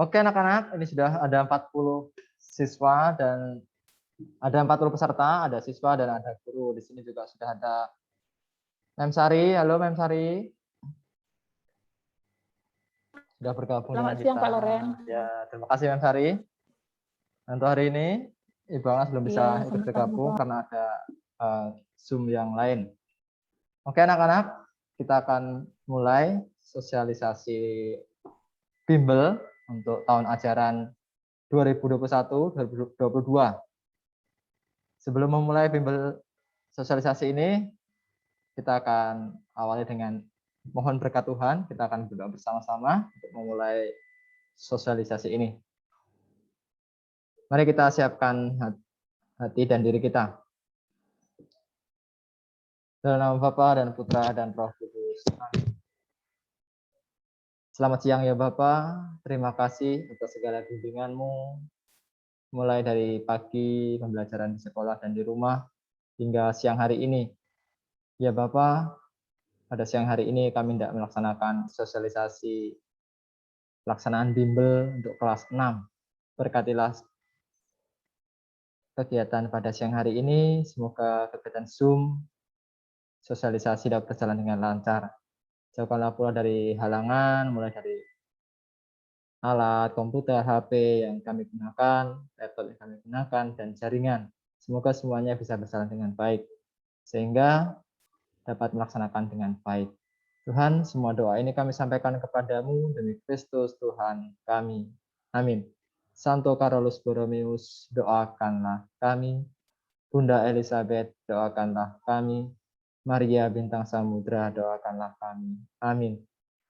Oke anak-anak, ini sudah ada 40 siswa dan ada 40 peserta, ada siswa dan ada guru. Di sini juga sudah ada Mem Sari. Halo Mem Sari. Sudah bergabung Selamat dengan siang, kita. Pak Loren. Ya, terima kasih Mem Sari. Untuk hari ini Ibu Anas belum bisa ikut bergabung karena ada Zoom yang lain. Oke anak-anak, kita akan mulai sosialisasi bimbel untuk tahun ajaran 2021-2022. Sebelum memulai bimbel sosialisasi ini, kita akan awali dengan mohon berkat Tuhan. Kita akan berdoa bersama-sama untuk memulai sosialisasi ini. Mari kita siapkan hati dan diri kita. Dalam nama Bapa dan Putra dan Roh Kudus. Amin. Selamat siang ya Bapak. Terima kasih atas segala bimbingan-Mu. Mulai dari pagi pembelajaran di sekolah dan di rumah hingga siang hari ini. Ya Bapak, pada siang hari ini kami tidak melaksanakan sosialisasi pelaksanaan bimbel untuk kelas 6. Berkatilah kegiatan pada siang hari ini, semoga kegiatan Zoom sosialisasi dapat berjalan dengan lancar. Jauhkanlah pula dari halangan, mulai dari alat komputer, HP yang kami gunakan, laptop yang kami gunakan, dan jaringan. Semoga semuanya bisa berjalan dengan baik, sehingga dapat melaksanakan dengan baik. Tuhan, semua doa ini kami sampaikan kepadamu demi Kristus Tuhan kami. Amin. Santo Carolus Borromeus, doakanlah kami. Bunda Elizabeth, doakanlah kami. Maria Bintang Samudra, doakanlah kami. Amin.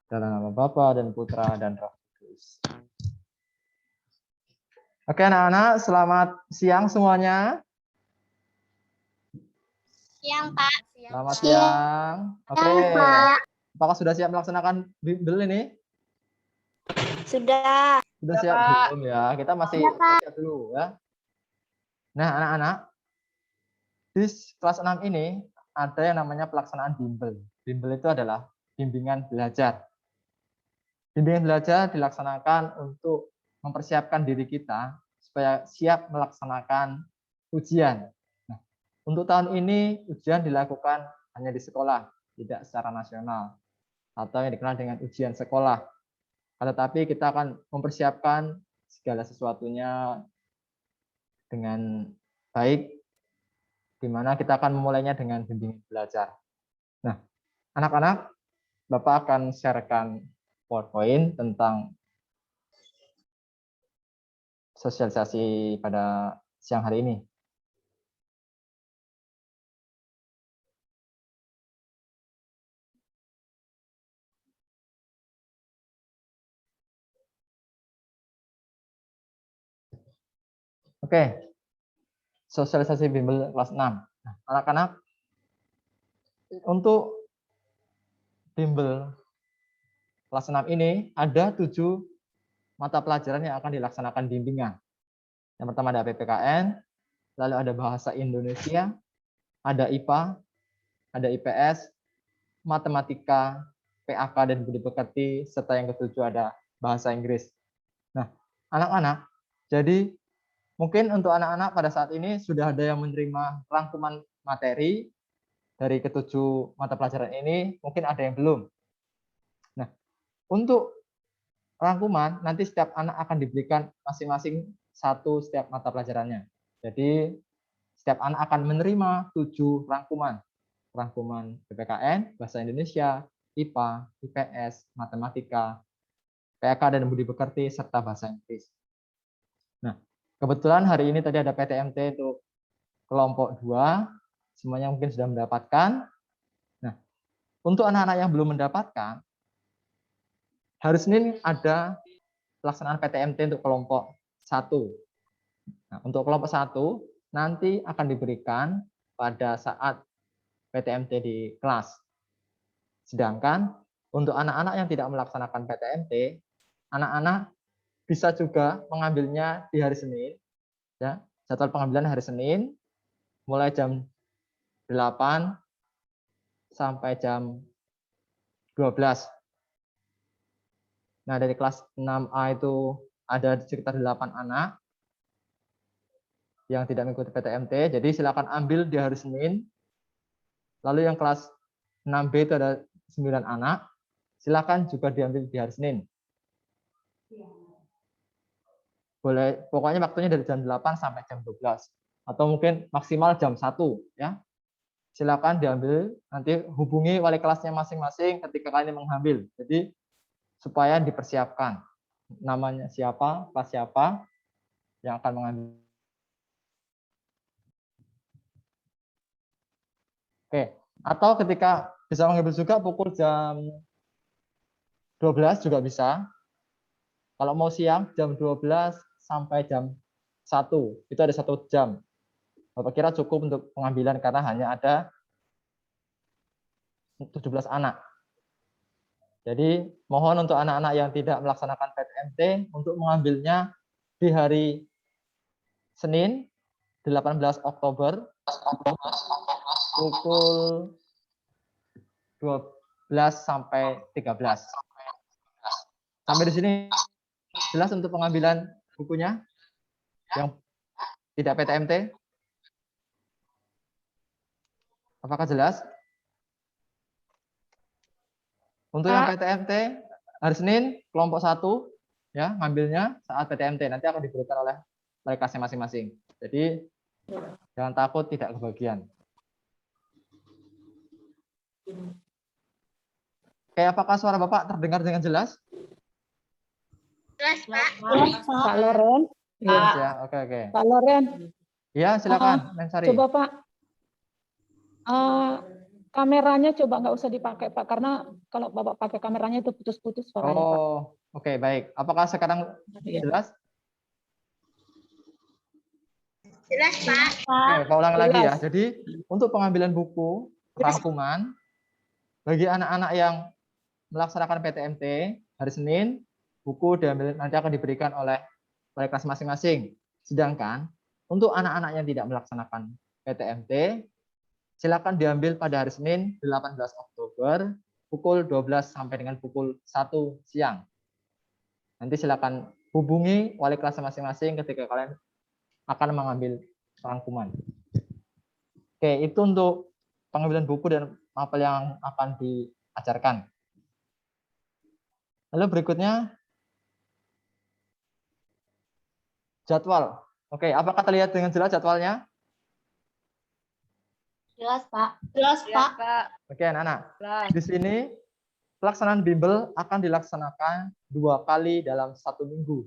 Dalam nama Bapa dan Putra dan Roh Kudus. Oke anak-anak, selamat siang semuanya. Siang, Pak. Selamat siang. Oke. Apakah sudah siap melaksanakan bimbel ini? Sudah. Sudah siap belum ya? Kita masih siap dulu ya. Nah, anak-anak, di kelas 6 ini ada yang namanya pelaksanaan bimbel. Bimbel itu adalah bimbingan belajar. Bimbingan belajar dilaksanakan untuk mempersiapkan diri kita supaya siap melaksanakan ujian. Nah, untuk tahun ini ujian dilakukan hanya di sekolah, tidak secara nasional, atau yang dikenal dengan ujian sekolah. Tetapi kita akan mempersiapkan segala sesuatunya dengan baik, di mana kita akan memulainya dengan bimbingan belajar. Nah, anak-anak, Bapak akan sharekan PowerPoint tentang sosialisasi pada siang hari ini. Oke, sosialisasi bimbel kelas 6. Nah, anak-anak, untuk bimbel kelas 6 ini ada 7 mata pelajaran yang akan dilaksanakan bimbingan. Yang pertama ada PPKN, lalu ada bahasa Indonesia, ada IPA, ada IPS, matematika, PAK dan budi pekerti, serta yang ketujuh ada bahasa Inggris. Nah, anak-anak, jadi mungkin untuk anak-anak pada saat ini sudah ada yang menerima rangkuman materi dari ketujuh mata pelajaran ini, mungkin ada yang belum. Nah, untuk rangkuman, nanti setiap anak akan diberikan masing-masing satu setiap mata pelajarannya. Jadi, setiap anak akan menerima 7 rangkuman. Rangkuman PPKN, Bahasa Indonesia, IPA, IPS, Matematika, PK dan Budi Pekerti, serta Bahasa Inggris. Nah, kebetulan hari ini tadi ada PTMT untuk kelompok 2, semuanya mungkin sudah mendapatkan. Nah, untuk anak-anak yang belum mendapatkan, hari Senin ada pelaksanaan PTMT untuk kelompok 1. Nah, untuk kelompok 1 nanti akan diberikan pada saat PTMT di kelas. Sedangkan untuk anak-anak yang tidak melaksanakan PTMT, anak-anak bisa juga mengambilnya di hari Senin. Ya, jadwal pengambilan hari Senin mulai jam 8 sampai jam 12. Nah, dari kelas 6A itu ada sekitar 8 anak yang tidak mengikuti PTMT. Jadi silakan ambil di hari Senin. Lalu yang kelas 6B itu ada 9 anak. Silakan juga diambil di hari Senin. Boleh, pokoknya waktunya dari jam 8 sampai jam 12. Atau mungkin maksimal jam 1. Ya. Silakan diambil, nanti hubungi wali kelasnya masing-masing ketika kalian mengambil. Jadi supaya dipersiapkan namanya siapa, kelas siapa yang akan mengambil. Oke, atau ketika bisa mengambil juga pukul jam 12 juga bisa. Kalau mau siang jam 12 sampai jam 1, itu ada 1 jam. Bapak kira cukup untuk pengambilan karena hanya ada 17 anak. Jadi mohon untuk anak-anak yang tidak melaksanakan PTMT untuk mengambilnya di hari Senin 18 Oktober pukul 12 sampai 13. Sampai di sini jelas untuk pengambilan bukunya yang tidak PTMT? Apakah jelas? Untuk yang PTMT hari Senin kelompok 1 ya ngambilnya saat PTMT nanti akan diberikan oleh wali kelasnya masing-masing. Jadi jangan takut tidak kebagian. Oke, apakah suara Bapak terdengar dengan jelas? Jelas, Pak. Pak Loren. Jelas ya. Oke. Pak Loren. Ya, silakan, Mensari. Coba Pak. Kameranya coba nggak usah dipakai Pak, karena kalau Bapak pakai kameranya itu putus-putus suaranya Pak. Oh, oke, baik. Apakah sekarang jelas? Jelas, Pak. Oke, saya ulang lagi ya. Jelas. Jadi untuk pengambilan buku rangkuman bagi anak-anak yang melaksanakan PTMT hari Senin, buku diambil nanti akan diberikan oleh wali kelas masing-masing. Sedangkan untuk anak-anak yang tidak melaksanakan PTMT, silakan diambil pada hari Senin 18 Oktober pukul 12 sampai dengan pukul 1 siang. Nanti silakan hubungi wali kelas masing-masing ketika kalian akan mengambil rangkuman. Oke, itu untuk pengambilan buku dan apa yang akan diajarkan. Lalu berikutnya jadwal. Oke, apakah terlihat dengan jelas jadwalnya? Jelas, Pak. Jelas, Pak. Oke, anak-anak. Di sini pelaksanaan bimbel akan dilaksanakan 2 kali dalam 1 minggu,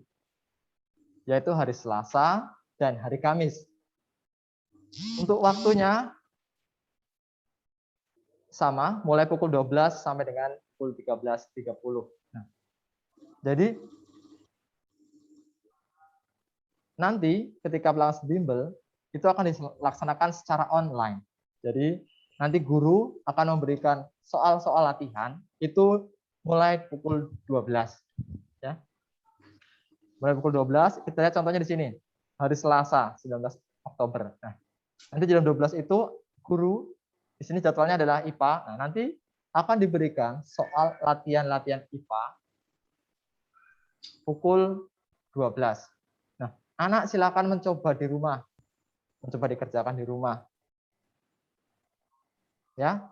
yaitu hari Selasa dan hari Kamis. Untuk waktunya sama, mulai pukul 12 sampai dengan pukul 13.30. Nah, jadi nanti ketika pelaksanaan bimbel itu akan dilaksanakan secara online. Jadi nanti guru akan memberikan soal-soal latihan itu mulai pukul 12 ya. Mulai pukul 12, kita lihat contohnya di sini. Hari Selasa 19 Oktober. Nah, nanti jam 12 itu guru di sini jadwalnya adalah IPA. Nah, nanti akan diberikan soal latihan-latihan IPA pukul 12. Nah, anak silakan mencoba di rumah. Mencoba dikerjakan di rumah. Ya.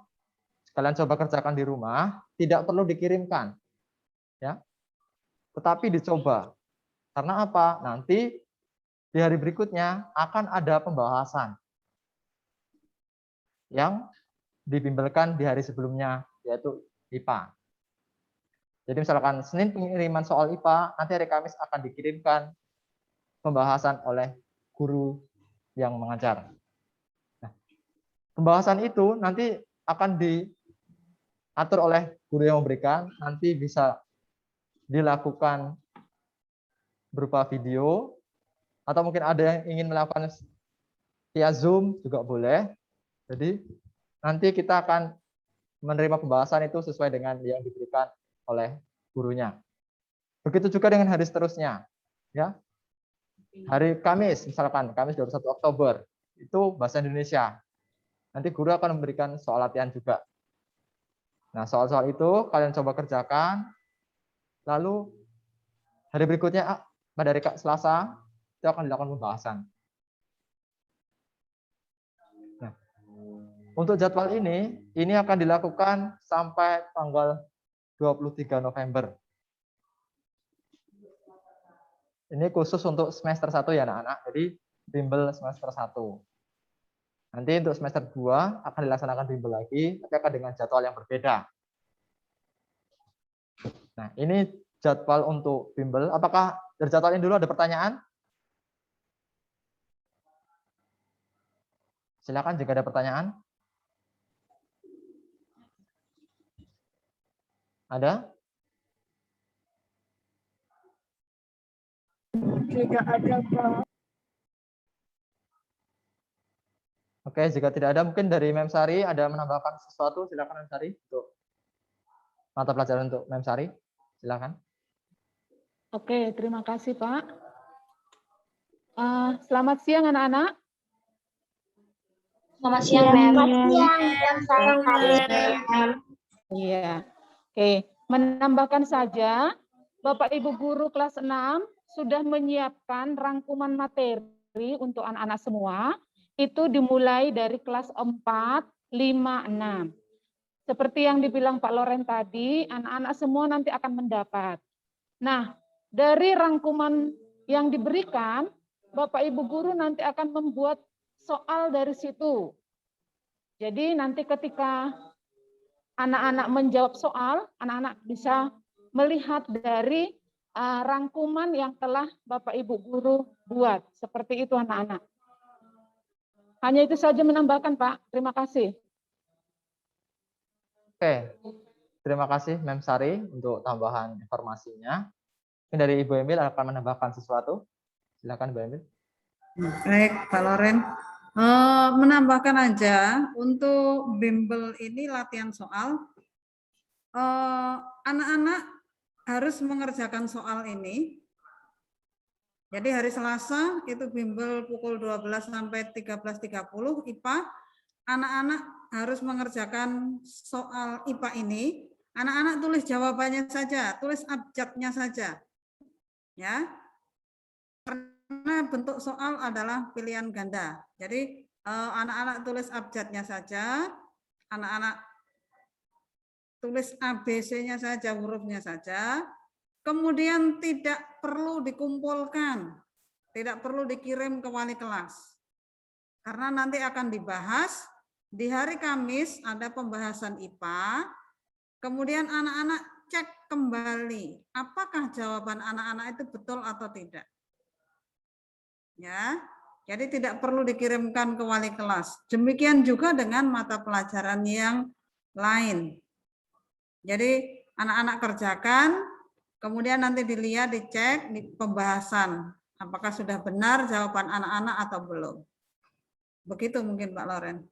Kalian coba kerjakan di rumah, tidak perlu dikirimkan. Ya. Tetapi dicoba. Karena apa? Nanti di hari berikutnya akan ada pembahasan yang dibimbelkan di hari sebelumnya, yaitu IPA. Jadi misalkan Senin pengiriman soal IPA, nanti hari Kamis akan dikirimkan pembahasan oleh guru yang mengajar. Nah, pembahasan itu nanti akan diatur oleh guru yang memberikan, nanti bisa dilakukan berupa video, atau mungkin ada yang ingin melakukan via Zoom juga boleh. Jadi nanti kita akan menerima pembahasan itu sesuai dengan yang diberikan oleh gurunya. Begitu juga dengan hari seterusnya. Ya. Hari Kamis, misalkan Kamis 21 Oktober, itu bahasa Indonesia. Nanti guru akan memberikan soal latihan juga. Nah, soal-soal itu kalian coba kerjakan. Lalu hari berikutnya pada hari Selasa itu akan dilakukan pembahasan. Nah, untuk jadwal ini akan dilakukan sampai tanggal 23 November. Ini khusus untuk semester 1 ya anak-anak, jadi bimbel semester 1. Nanti untuk semester 2 akan dilaksanakan bimbel lagi, tapi akan dengan jadwal yang berbeda. Nah, ini jadwal untuk bimbel. Apakah dari jadwal ini dulu ada pertanyaan? Silakan jika ada pertanyaan. Ada? Tidak ada, Pak. Oke, jika tidak ada, mungkin dari Mem Sari ada menambahkan sesuatu. Silakan Mem Sari untuk mata pelajaran untuk Mem Sari. Silakan. Oke, terima kasih Pak. Selamat siang anak-anak. Selamat siang, Mem. Selamat siang. Iya. Oke, menambahkan saja Bapak Ibu guru kelas 6 sudah menyiapkan rangkuman materi untuk anak-anak semua. Itu dimulai dari kelas 4, 5, 6. Seperti yang dibilang Pak Loren tadi, anak-anak semua nanti akan mendapat. Nah, dari rangkuman yang diberikan, Bapak Ibu guru nanti akan membuat soal dari situ. Jadi nanti ketika anak-anak menjawab soal, anak-anak bisa melihat dari rangkuman yang telah Bapak Ibu guru buat. Seperti itu anak-anak. Hanya itu saja menambahkan Pak. Terima kasih. Oke, terima kasih Mem Sari untuk tambahan informasinya. Mungkin dari Ibu Emil akan menambahkan sesuatu. Silakan Ibu Emil. Baik, Pak Loren. Menambahkan aja untuk bimbel ini latihan soal. Anak-anak harus mengerjakan soal ini. Jadi hari Selasa itu bimbel pukul 12 sampai 13.30 IPA. Anak-anak harus mengerjakan soal IPA ini. Anak-anak tulis jawabannya saja, tulis abjadnya saja. Ya. Karena bentuk soal adalah pilihan ganda. Jadi anak-anak tulis abjadnya saja, anak-anak tulis ABC-nya saja, hurufnya saja. Kemudian tidak perlu dikumpulkan, tidak perlu dikirim ke wali kelas. Karena nanti akan dibahas di hari Kamis ada pembahasan IPA. Kemudian anak-anak cek kembali apakah jawaban anak-anak itu betul atau tidak. Ya, jadi tidak perlu dikirimkan ke wali kelas. Demikian juga dengan mata pelajaran yang lain. Jadi anak-anak kerjakan, kemudian nanti dilihat, dicek di pembahasan. Apakah sudah benar jawaban anak-anak atau belum. Begitu mungkin Pak Loren.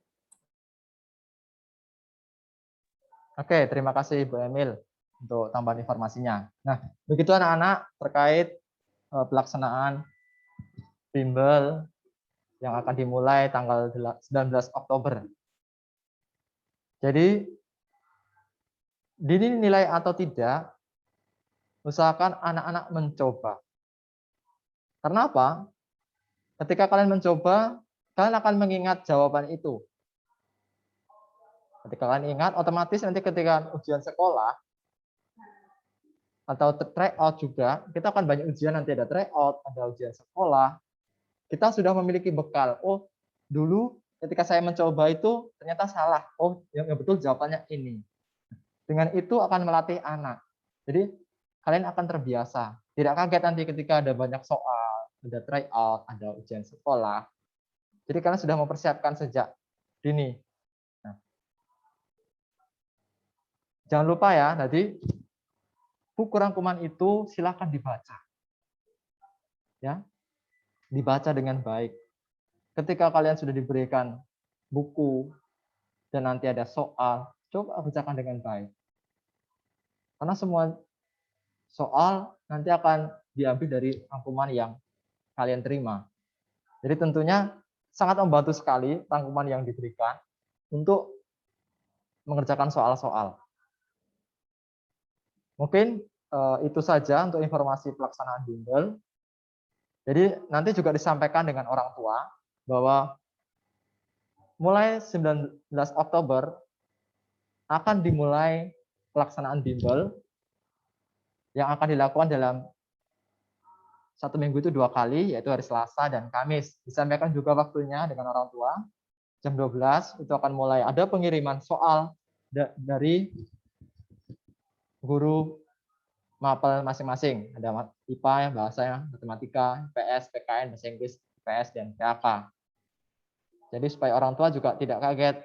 Oke, terima kasih Ibu Emil untuk tambahan informasinya. Nah, begitu anak-anak terkait pelaksanaan bimbel yang akan dimulai tanggal 19 Oktober. Jadi, dinilai atau tidak, usahakan anak-anak mencoba. Karena apa? Ketika kalian mencoba, kalian akan mengingat jawaban itu. Ketika kalian ingat, otomatis nanti ketika ujian sekolah, atau tryout juga, kita akan banyak ujian, nanti ada tryout, ada ujian sekolah. Kita sudah memiliki bekal. Oh, dulu ketika saya mencoba itu ternyata salah. Oh, yang betul jawabannya ini. Dengan itu akan melatih anak. Jadi kalian akan terbiasa. Tidak kaget nanti ketika ada banyak soal, ada tryout, ada ujian sekolah. Jadi kalian sudah mempersiapkan sejak dini. Nah, jangan lupa ya, nanti buku rangkuman itu silakan dibaca. Ya, dibaca dengan baik. Ketika kalian sudah diberikan buku dan nanti ada soal, coba bacakan dengan baik. Karena semua soal nanti akan diambil dari rangkuman yang kalian terima. Jadi tentunya sangat membantu sekali rangkuman yang diberikan untuk mengerjakan soal-soal. Mungkin itu saja untuk informasi pelaksanaan bimbel. Jadi nanti juga disampaikan dengan orang tua bahwa mulai 19 Oktober akan dimulai pelaksanaan bimbel yang akan dilakukan dalam 1 minggu itu 2 kali, yaitu hari Selasa dan Kamis. Disampaikan juga waktunya dengan orang tua. Jam 12 itu akan mulai ada pengiriman soal dari guru mapel masing-masing. Ada IPA, bahasa, matematika, PS, PKN, bahasa Inggris, PS, dan PAK. Jadi supaya orang tua juga tidak kaget,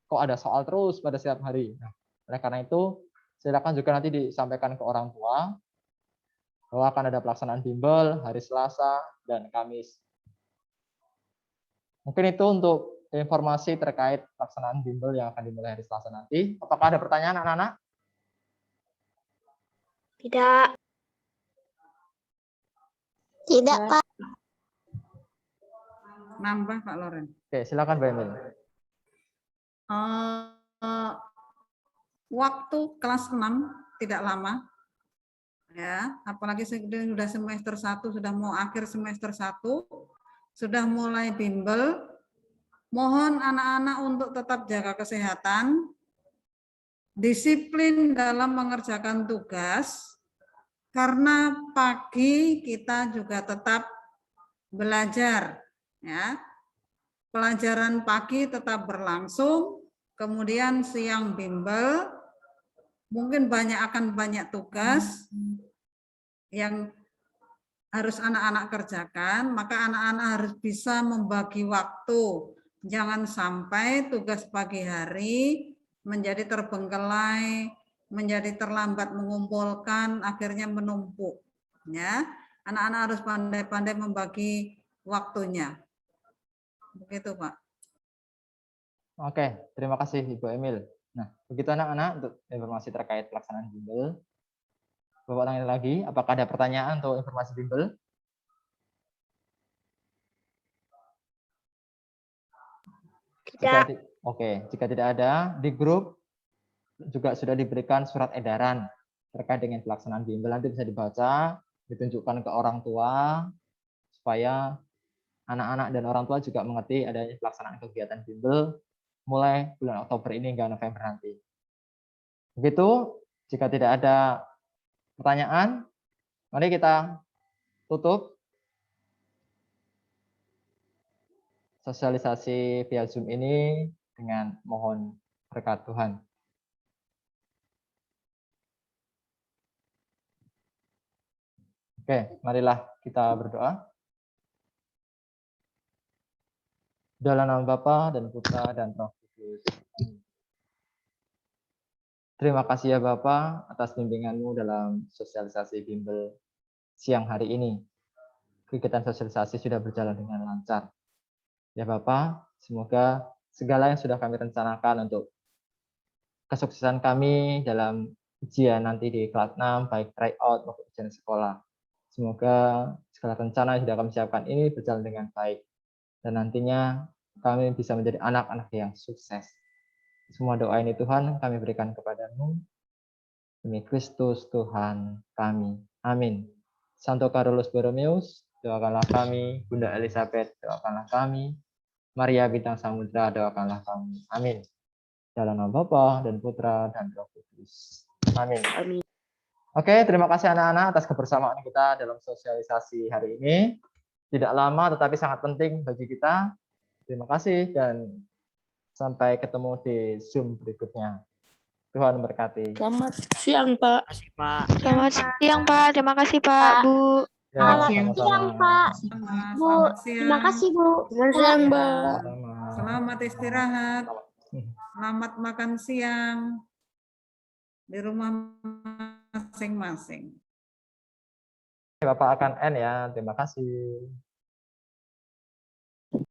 kok ada soal terus pada setiap hari. Nah, oleh karena itu, silakan juga nanti disampaikan ke orang tua bahwa akan ada pelaksanaan bimbel hari Selasa dan Kamis. Mungkin itu untuk informasi terkait pelaksanaan bimbel yang akan dimulai hari Selasa nanti. Apakah ada pertanyaan anak-anak? Tidak. Tidak, Pak. Nambah Pak Loren. Oke, silakan Mbak Emil. Waktu kelas 6 tidak lama, ya, apalagi sudah semester 1, sudah mau akhir semester 1, sudah mulai bimbel. Mohon anak-anak untuk tetap jaga kesehatan, disiplin dalam mengerjakan tugas, karena pagi kita juga tetap belajar, ya. Pelajaran pagi tetap berlangsung, kemudian siang bimbel, mungkin akan banyak tugas yang harus anak-anak kerjakan, maka anak-anak harus bisa membagi waktu. Jangan sampai tugas pagi hari menjadi terbengkelai, menjadi terlambat mengumpulkan, akhirnya menumpuk. Ya, anak-anak harus pandai-pandai membagi waktunya. Begitu, Pak. Oke, terima kasih Ibu Emil. Nah, begitu anak-anak untuk informasi terkait pelaksanaan bimbel. Bapak tanya lagi, apakah ada pertanyaan untuk informasi bimbel? Tidak. Jika tidak ada, di grup juga sudah diberikan surat edaran terkait dengan pelaksanaan bimbel. Nanti bisa dibaca, ditunjukkan ke orang tua, supaya anak-anak dan orang tua juga mengerti adanya pelaksanaan kegiatan bimbel mulai bulan Oktober ini hingga November nanti. Begitu, jika tidak ada pertanyaan, mari kita tutup sosialisasi via Zoom ini dengan mohon berkat Tuhan. Oke, marilah kita berdoa. Dalam nama Bapa dan Putra dan Roh Kudus. Terima kasih ya Bapak atas bimbingan-Mu dalam sosialisasi bimbel siang hari ini. Kegiatan sosialisasi sudah berjalan dengan lancar. Ya Bapak, semoga segala yang sudah kami rencanakan untuk kesuksesan kami dalam ujian nanti di kelas 6, baik tryout maupun ujian sekolah. Semoga segala rencana yang sudah kami siapkan ini berjalan dengan baik. Dan nantinya kami bisa menjadi anak-anak yang sukses. Semua doa ini Tuhan kami berikan kepadamu. Demi Kristus Tuhan kami. Amin. Santo Carolus Borromeus, doakanlah kami. Bunda Elizabeth, doakanlah kami. Maria Bintang Samudra, doakanlah kami. Amin. Dalam nama Bapa dan Putra dan Roh Kudus. Amin. Amin. Oke, terima kasih anak-anak atas kebersamaan kita dalam sosialisasi hari ini. Tidak lama tetapi sangat penting bagi kita. Terima kasih dan sampai ketemu di Zoom berikutnya. Tuhan berkati. Selamat siang, Pak. Selamat siang, Pak. Terima kasih, Pak, Bu. Ya, Selamat sama-sama. siang, Pak. Bu, Selamat siang. terima kasih, Bu. Selamat siang, Mbak. Sama-sama. Selamat istirahat. Selamat makan siang di rumah masing-masing. Bapak akan end ya. Terima kasih.